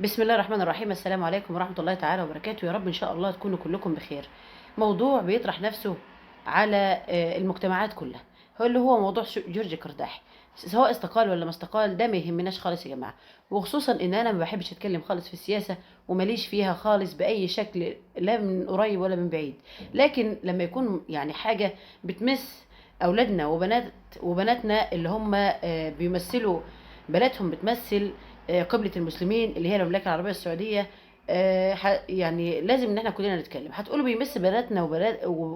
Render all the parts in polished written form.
بسم الله الرحمن الرحيم. السلام عليكم ورحمة الله تعالى وبركاته. يا رب إن شاء الله تكونوا كلكم بخير. موضوع بيطرح نفسه على المجتمعات كلها، هو اللي هو موضوع جورج قرداحي. سواء استقال ولا ما استقال ده ما يهمناش خالص يا جماعة، وخصوصا ان انا ما بحبش اتكلم خالص في السياسة ومليش فيها خالص بأي شكل، لا من قريب ولا من بعيد. لكن لما يكون يعني حاجة بتمس اولادنا وبناتنا اللي هم بيمثلوا بلدهم، بتمثل قبلة المسلمين اللي هي المملكة العربية السعودية، يعني لازم ان احنا كلنا نتكلم. هتقولوا بيمس بناتنا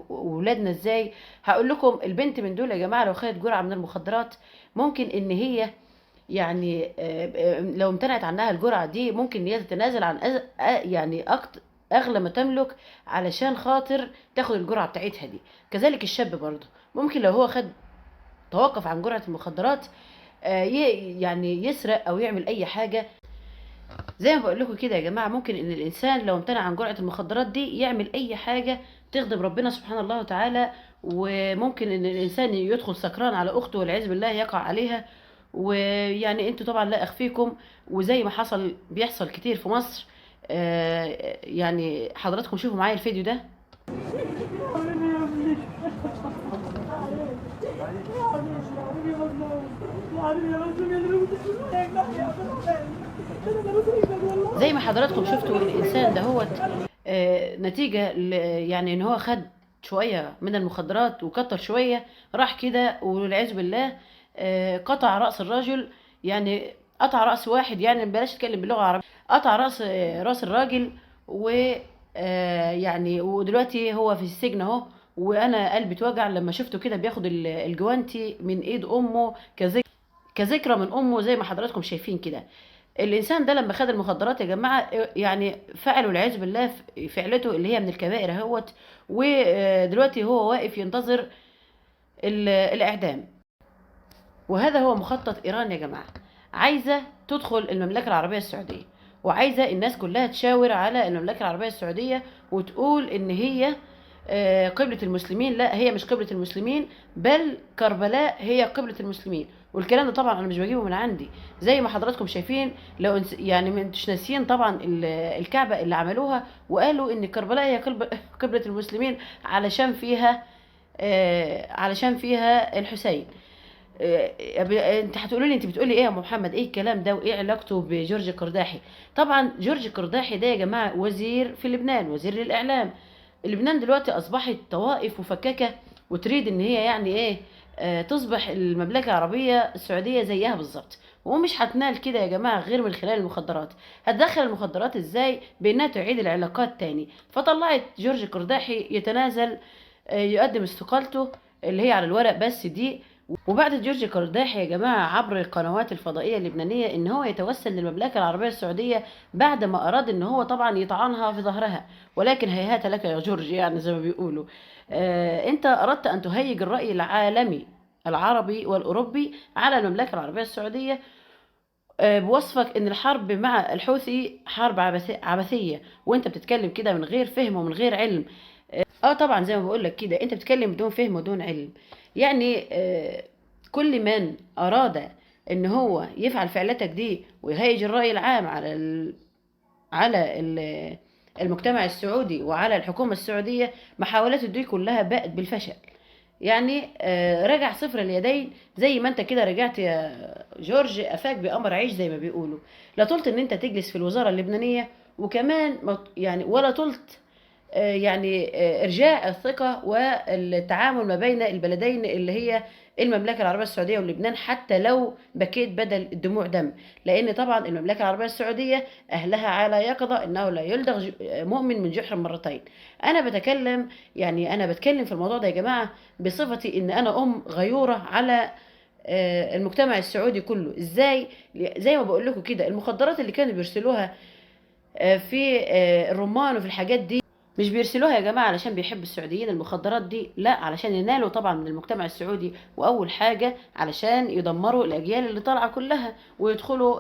وولادنا ازاي؟ هقول لكم البنت من دول يا جماعة لو خدت جرعة من المخدرات ممكن ان هي يعني لو امتنعت عنها الجرعة دي ممكن ان هي تتنازل عن يعني اغلى ما تملك علشان خاطر تاخد الجرعة بتاعتها دي. كذلك الشاب برضه ممكن لو هو توقف عن جرعة المخدرات يعني يسرق او يعمل اي حاجة. زي ما بقول لكم كده يا جماعه، ممكن ان الانسان لو امتنع عن جرعه المخدرات دي يعمل اي حاجه تغضب ربنا سبحانه الله وتعالى، وممكن ان الانسان يدخل سكران على اخته والعياذ بالله يقع عليها. ويعني انتوا طبعا لا اخفيكم، وزي ما بيحصل كتير في مصر. يعني حضراتكم شوفوا معايا الفيديو ده. زي ما حضراتكم شفتوا الانسان ده هو نتيجه يعني ان هو خد شويه من المخدرات وكتر شويه، راح كده والعياذ بالله قطع راس الرجل. يعني قطع راس واحد، يعني بلاش اتكلم باللغه العربيه، قطع راس الراجل. و يعني ودلوقتي هو في السجن اهو. وانا قلبي اتوجع لما شفته كده بياخد الجوانتي من ايد امه كذكرى من امه. زي ما حضراتكم شايفين كده، الانسان ده لما خد المخدرات يا جماعه يعني فعلوا العياذ بالله فعلته اللي هي من الكبائر اهوت. ودلوقتي هو واقف ينتظر الاعدام. وهذا هو مخطط ايران يا جماعه، عايزه تدخل المملكه العربيه السعوديه، وعايزه الناس كلها تشاور على المملكه العربيه السعوديه وتقول ان هي قبلة المسلمين. لا، هي مش قبلة المسلمين، بل كربلاء هي قبلة المسلمين. والكلام ده طبعا انا مش بجيبه من عندي، زي ما حضراتكم شايفين. لو يعني ما انتوش ناسيين طبعا الكعبة اللي عملوها وقالوا ان كربلاء هي قبلة المسلمين علشان فيها الحسين. انت هتقولوا لي انت بتقولي ايه يا محمد؟ ايه الكلام ده وايه علاقته بجورج قرداحي؟ طبعا جورج قرداحي ده يا جماعه وزير في لبنان، وزير للاعلام. لبنان دلوقتي اصبحت طوائف مفككه وتريد ان هي يعني ايه تصبح المملكه العربيه السعوديه زيها بالظبط. ومش هتنال كده يا جماعه غير من خلال المخدرات. هتدخل المخدرات ازاي؟ بانها تعيد العلاقات تاني. فطلعت جورج قرداحي يتنازل، يقدم استقالته اللي هي على الورق بس دي. وبعد جورج قرداحي يا جماعة عبر القنوات الفضائية اللبنانية ان هو يتوسل للمملكة العربية السعودية بعد ما اراد ان هو طبعا يطعنها في ظهرها. ولكن هيهات لك يا جورج، يعني زي ما بيقولوا. انت اردت ان تهيج الرأي العالمي العربي والاوروبي على المملكة العربية السعودية بوصفك ان الحرب مع الحوثي حرب عبثية، وانت بتتكلم كده من غير فهم ومن غير علم. طبعا زي ما بقول لك كده انت بتتكلم بدون فهم ودون علم. يعني كل من اراد ان هو يفعل فعلتك دي ويهيج الرأي العام على المجتمع السعودي وعلى الحكومة السعودية، محاولاته دي كلها باءت بالفشل. يعني رجع صفر اليدين. زي ما انت كده رجعت يا جورج افاك بأمر عيش زي ما بيقولوا. لا طلت ان انت تجلس في الوزارة اللبنانية، وكمان يعني ولا طلت يعني ارجاع الثقه والتعامل ما بين البلدين اللي هي المملكه العربيه السعوديه ولبنان، حتى لو بكيت بدل الدموع دم. لان طبعا المملكه العربيه السعوديه اهلها على يقظه انه لا يلدغ مؤمن من جحر مرتين. انا بتكلم في الموضوع ده يا جماعه بصفتي ان انا غيوره على المجتمع السعودي كله. ازاي؟ زي ما بقول لكم كده، المخدرات اللي كانوا بيرسلوها في الرمان وفي الحاجات دي مش بيرسلوها يا جماعة علشان بيحبوا السعوديين المخدرات دي، لا، علشان ينالوا طبعا من المجتمع السعودي. وأول حاجة علشان يدمروا الأجيال اللي طالعة كلها ويدخلوا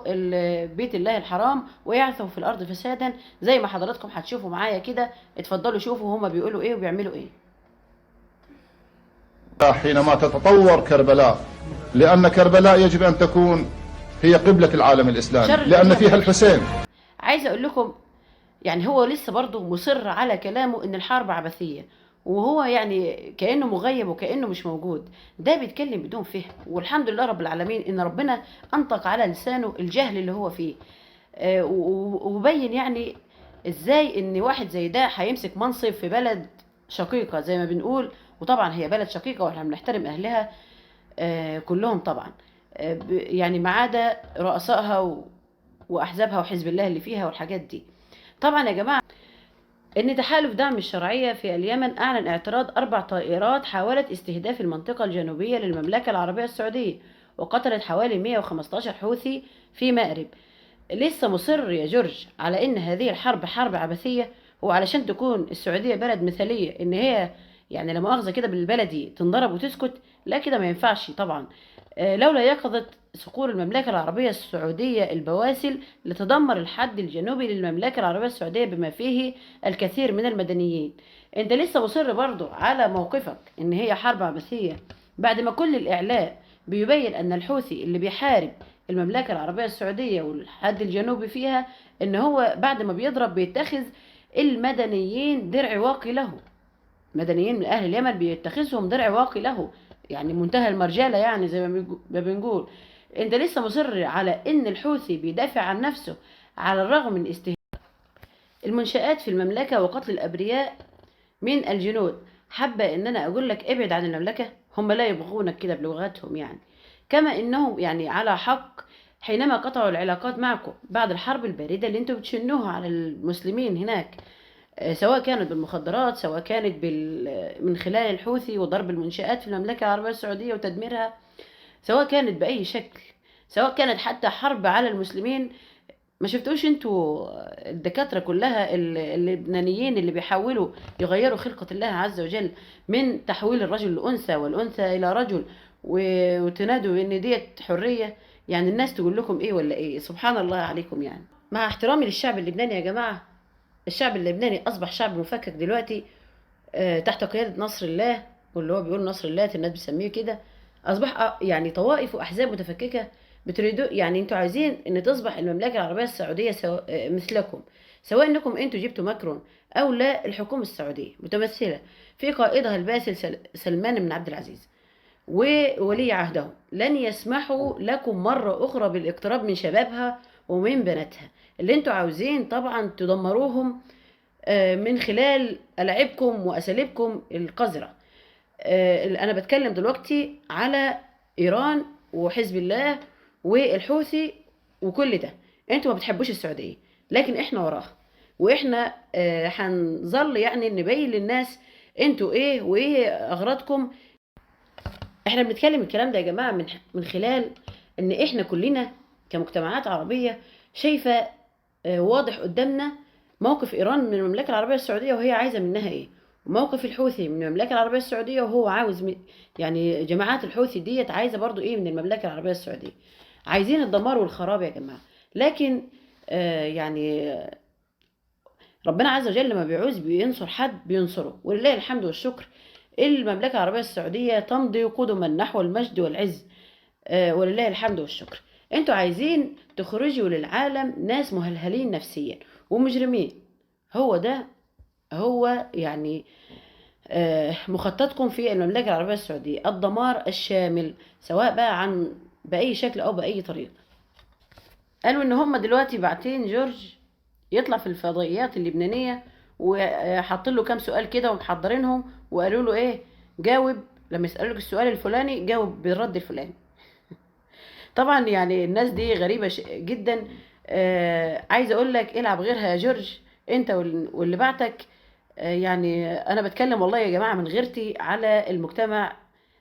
بيت الله الحرام ويعثوا في الأرض فسادا. زي ما حضراتكم هتشوفوا معايا كده. اتفضلوا شوفوا هما بيقولوا ايه وبيعملوا ايه. حينما تتطور كربلاء، لأن كربلاء يجب أن تكون هي قبلة العالم الإسلامي، لأن فيها الحسين. عايزه اقول لكم يعني هو لسه برضه مصر على كلامه ان الحرب عبثيه، وهو يعني كانه مغيب وكانه مش موجود. ده بيتكلم بدون فهم، والحمد لله رب العالمين ان ربنا انطق على لسانه الجهل اللي هو فيه. وبين يعني ازاي ان واحد زي ده هيمسك منصب في بلد شقيقه زي ما بنقول، وطبعا هي بلد شقيقه واحنا بنحترم اهلها كلهم طبعا، يعني ما عدا رؤسائها واحزابها وحزب الله اللي فيها والحاجات دي. طبعا يا جماعه ان تحالف دعم الشرعيه في اليمن اعلن اعتراض 4 طائرات حاولت استهداف المنطقه الجنوبيه للمملكه العربيه السعوديه، وقتلت حوالي 115 حوثي في مأرب. لسه مصر يا جورج على ان هذه الحرب حرب عبثيه؟ وعلشان تكون السعوديه بلد مثاليه ان هي يعني لا مؤاخذه كده بالبلدي تنضرب وتسكت؟ لا كده ما ينفعش طبعا. لولا يقظة صقور المملكة العربية السعودية البواسل لتدمر الحد الجنوبي للمملكة العربية السعودية بما فيه الكثير من المدنيين. انت لسه مصر برضو على موقفك ان هي حرب عبثية، بعد ما كل الإعلاء بيبين أن الحوثي اللي بيحارب المملكة العربية السعودية والحد الجنوبي فيها ان هو بعد ما بيضرب بيتخذ المدنيين درع واقي له. مدنيين من اهل اليمن بيتخذهم درع واقي له، يعني منتهى المرجله يعني زي ما بنقول. انت لسه مصر على ان الحوثي بيدافع عن نفسه على الرغم من استهداف المنشآت في المملكه وقتل الابرياء من الجنود. حابه ان انا اقول لك ابعد عن المملكه، هم لا يبغونك كده بلغتهم يعني. كما انهم يعني على حق حينما قطعوا العلاقات معكم بعد الحرب البارده اللي انتم بتشنوها على المسلمين هناك، سواء كانت بالمخدرات، سواء كانت من خلال الحوثي وضرب المنشآت في المملكة العربية السعودية وتدميرها، سواء كانت بأي شكل، سواء كانت حتى حرب على المسلمين. ما شفتوش انتوا الدكاترة كلها اللبنانيين اللي بيحاولوا يغيروا خلقة الله عز وجل من تحويل الرجل لأنثى والأنثى إلى رجل، وتنادوا ان ديت حرية؟ يعني الناس تقول لكم ايه ولا ايه؟ سبحان الله عليكم يعني. مع احترامي للشعب اللبناني يا جماعة، الشعب اللبناني أصبح شعب مفكك دلوقتي تحت قيادة نصر الله، واللي هو بيقول نصر الله الناس بتسميه كده. أصبح يعني طوائف وأحزاب متفككة بتريدوا، يعني أنتوا عايزين إن تصبح المملكة العربية السعودية مثلكم، سواء إنكم أنتوا جبتوا ماكرون أو لا. الحكومة السعودية متمثلة في قائدها الباسل سلمان بن عبد العزيز وولي عهدهم لن يسمحوا لكم مرة أخرى بالاقتراب من شبابها ومن بناتها، اللي انتوا عاوزين طبعا تدمروهم من خلال ألعابكم وأساليبكم القذرة. أنا بتكلم دلوقتي على إيران وحزب الله والحوثي وكل ده. انتوا ما بتحبوش السعودية، لكن احنا وراها، واحنا هنظل يعني نبين للناس انتوا ايه وايه أغراضكم. احنا بنتكلم الكلام ده يا جماعة من خلال ان احنا كلنا كمجتمعات عربية شايفة واضح قدامنا موقف ايران من المملكة العربية السعودية وهي عايزة منها ايه، وموقف الحوثي من المملكة العربية السعودية وهو عاوز يعني جماعات الحوثي ديت عايزة برضو ايه من المملكة العربية السعودية. عايزين الدمار والخراب يا جماعة. لكن يعني ربنا عز وجل لما بيعوز بينصر حد بينصره، ولله الحمد والشكر. المملكة العربية السعودية تمضي قدما نحو المجد والعز، ولله الحمد والشكر. انتوا عايزين تخرجوا للعالم ناس مهلهلين نفسيا ومجرمين. هو ده هو يعني مخططكم في المملكة العربية السعودية، الدمار الشامل سواء بقى بأي شكل أو بأي طريقة. قالوا إن هم دلوقتي باعتين جورج يطلع في الفضائيات اللبنانية وحاطين له كام سؤال كده ومحضرينهم، وقالوا له إيه؟ جاوب لما يسألوك السؤال الفلاني جاوب بالرد الفلاني. طبعا يعني الناس دي غريبة جدا. عايزة اقول لك العب غيرها يا جورج انت واللي بعتك. يعني انا بتكلم والله يا جماعة من غيرتي على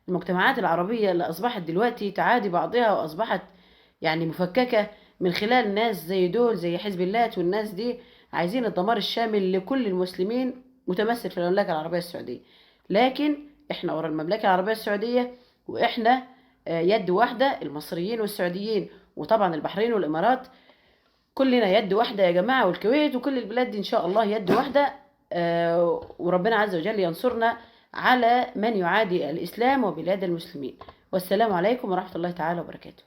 المجتمعات العربية اللي اصبحت دلوقتي تعادي بعضها واصبحت يعني مفككة من خلال ناس زي دول زي حزب الله، والناس دي عايزين الدمار الشامل لكل المسلمين متمثل في المملكة العربية السعودية. لكن احنا ورا المملكة العربية السعودية، واحنا يد واحدة، المصريين والسعوديين وطبعا البحرين والإمارات، كلنا يد واحدة يا جماعة، والكويت وكل البلاد دي إن شاء الله يد واحدة. وربنا عز وجل ينصرنا على من يعادي الإسلام وبلاد المسلمين. والسلام عليكم ورحمة الله تعالى وبركاته.